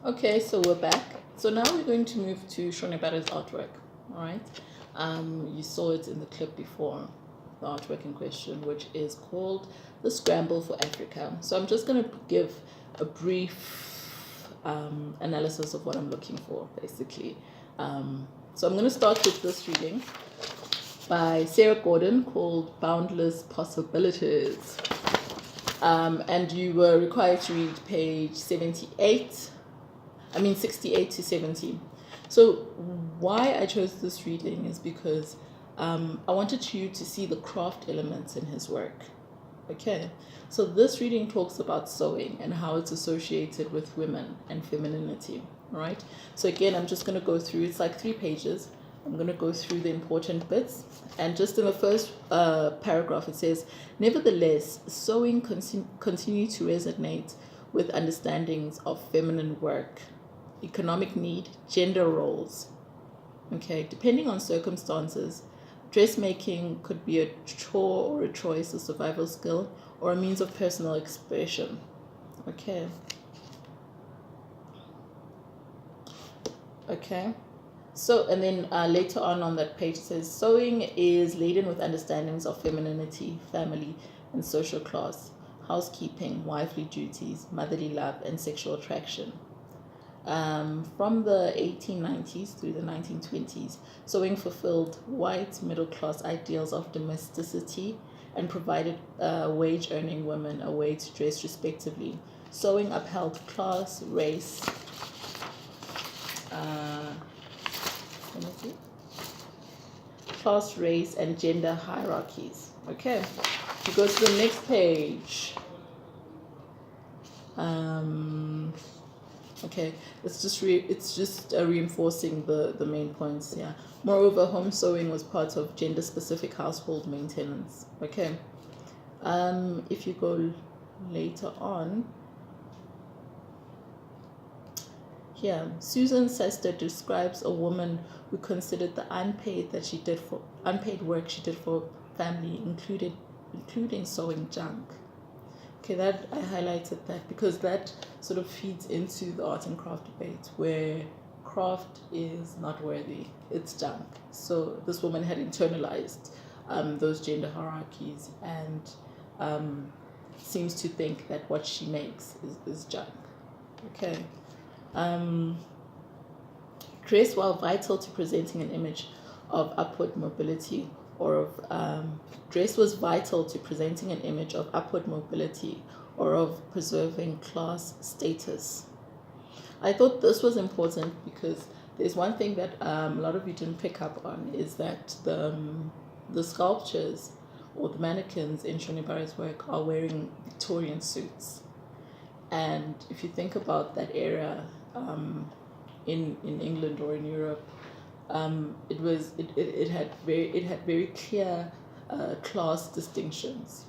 Okay, so we're back. So now we're going to move to Shonibara's artwork. All right. You saw it in the clip before, the artwork in question, which is called "The Scramble for Africa." So I'm just going to give a brief analysis of what I'm looking for, basically. So I'm going to start with this reading by Sarah Gordon called "Boundless Possibilities." And you were required to read page 68 to 70. So why I chose this reading is because I wanted you to see the craft elements in his work. Okay, so this reading talks about sewing and how it's associated with women and femininity, right? So again, I'm just going to go through, it's like 3 pages. I'm going to go through the important bits. And just in the first paragraph, it says, nevertheless, sewing continue to resonate with understandings of feminine work, economic need, gender roles. Okay, depending on circumstances, dressmaking could be a chore or a choice, a survival skill, or a means of personal expression. Okay. Okay. So, and then later on that page it says, sewing is laden with understandings of femininity, family, and social class, housekeeping, wifely duties, motherly love, and sexual attraction. From the 1890s through the 1920s, sewing fulfilled white middle-class ideals of domesticity and provided wage-earning women a way to dress respectively. Sewing upheld class, race, and gender hierarchies. Okay, you go to the next page. Okay, it's just reinforcing the main points. Yeah. Moreover, home sewing was part of gender-specific household maintenance. Okay. If you go later on, here, Susan Sester describes a woman who considered the unpaid work she did for family, including sewing junk. Okay, that I highlighted that because that sort of feeds into the art and craft debate where craft is not worthy, it's junk. So this woman had internalized those gender hierarchies and seems to think that what she makes is junk. Okay. Dress, while vital to presenting an image of upward mobility dress was vital to presenting an image of upward mobility or of preserving class status. I thought this was important because there's one thing that a lot of you didn't pick up on is that the sculptures or the mannequins in Shonibara's work are wearing Victorian suits. And if you think about that era in England or in Europe, it had very clear class distinctions,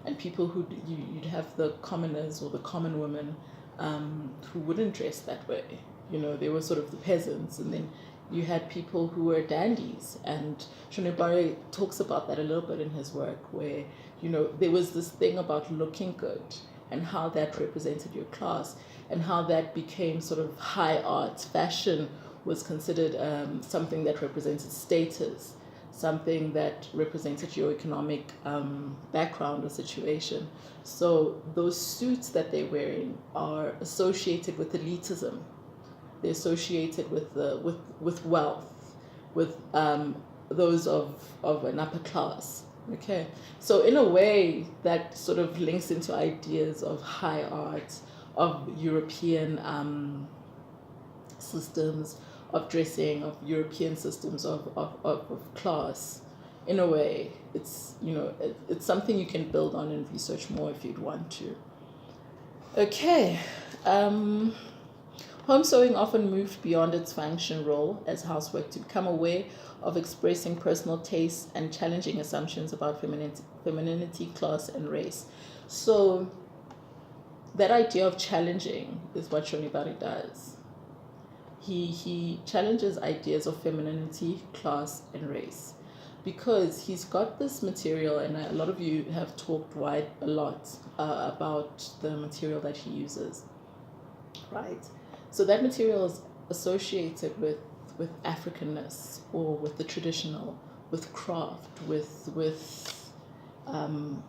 and people you'd have the commoners or the common women who wouldn't dress that way. They were sort of the peasants, and then you had people who were dandies, and Shonibara talks about that a little bit in his work, where there was this thing about looking good and how that represented your class and how that became sort of high art. Fashion was considered something that represented status, something that represented your economic background or situation. So those suits that they're wearing are associated with elitism. They're associated with wealth, with those of an upper class. Okay, so in a way that sort of links into ideas of high art, of European systems of dressing, of European systems of class. In a way, it's it's something you can build on and research more if you'd want to. Okay. Home sewing often moved beyond its function role as housework to become a way of expressing personal tastes and challenging assumptions about femininity, class, and race. So that idea of challenging is what Shonibara does. He challenges ideas of femininity, class, and race because he's got this material, and a lot of you have talked a lot about the material that he uses, right? So that material is associated with Africanness, or with the traditional, with craft, um,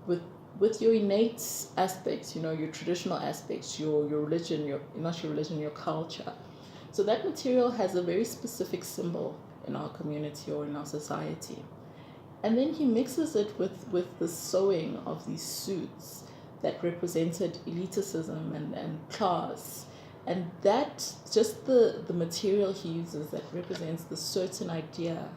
with your innate aspects, you know, your traditional aspects, your religion, not your religion, your culture. So that material has a very specific symbol in our community or in our society. And then he mixes it with the sewing of these suits that represented elitism and class. And that, just the material he uses that represents the certain idea,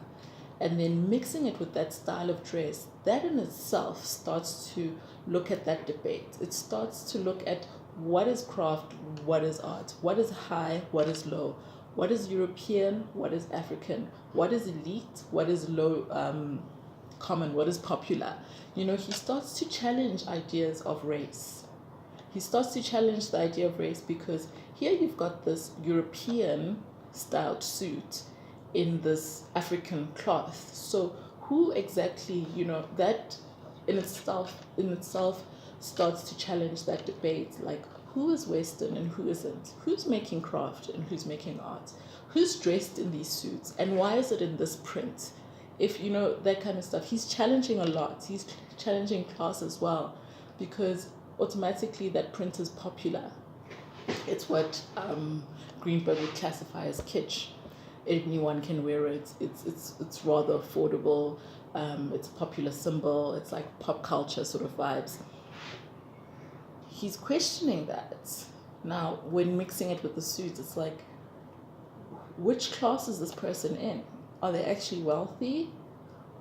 and then mixing it with that style of dress, that in itself starts to look at that debate. It starts to look at what is craft, what is art, what is high, what is low, what is European, what is African, what is elite, what is low, common, what is popular. You know, he starts to challenge ideas of race. He starts to challenge the idea of race, because here you've got this European styled suit in this African cloth. So who exactly, you know, that in itself starts to challenge that debate, like who is Western and who isn't? Who's making craft and who's making art? Who's dressed in these suits and why is it in this print? If you know, that kind of stuff. He's challenging a lot. He's challenging class as well, because automatically that print is popular. It's what Greenberg would classify as kitsch. Anyone can wear it. It's rather affordable. It's a popular symbol. It's like pop culture sort of vibes. He's questioning that. Now, when mixing it with the suits, it's like, which class is this person in? Are they actually wealthy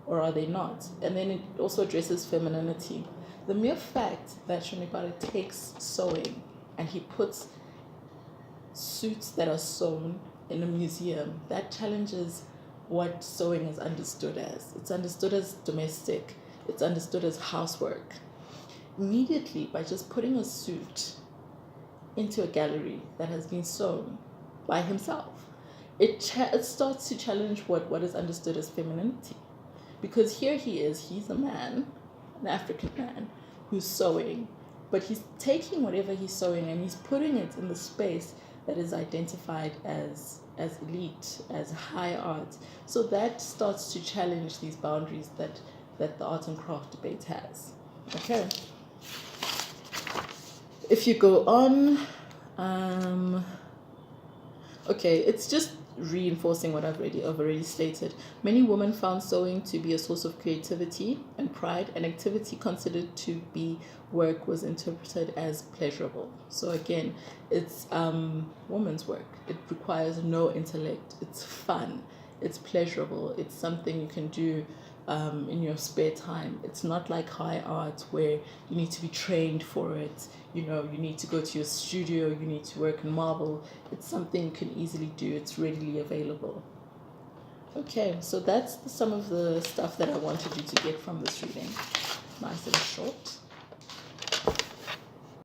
or are they not? And then it also addresses femininity. The mere fact that Shonipare takes sewing and he puts suits that are sewn in a museum, that challenges what sewing is understood as. It's understood as domestic. It's understood as housework. Immediately, by just putting a suit into a gallery that has been sewn by himself, it starts to challenge what is understood as femininity. Because here he's a man, an African man, who's sewing, but he's taking whatever he's sewing and he's putting it in the space that is identified as elite, as high art. So that starts to challenge these boundaries that the art and craft debate has. Okay. If you go on, okay, it's just reinforcing what I've already stated. Many women found sewing to be a source of creativity and pride, and activity considered to be work was interpreted as pleasurable. So again, it's woman's work. It requires no intellect. It's fun. It's pleasurable. It's something you can do in your spare time. It's not like high art where you need to be trained for it. You know, you need to go to your studio, you need to work in marble. It's something you can easily do. It's readily available. Okay, so that's some of the stuff that I wanted you to get from this reading. Nice and short.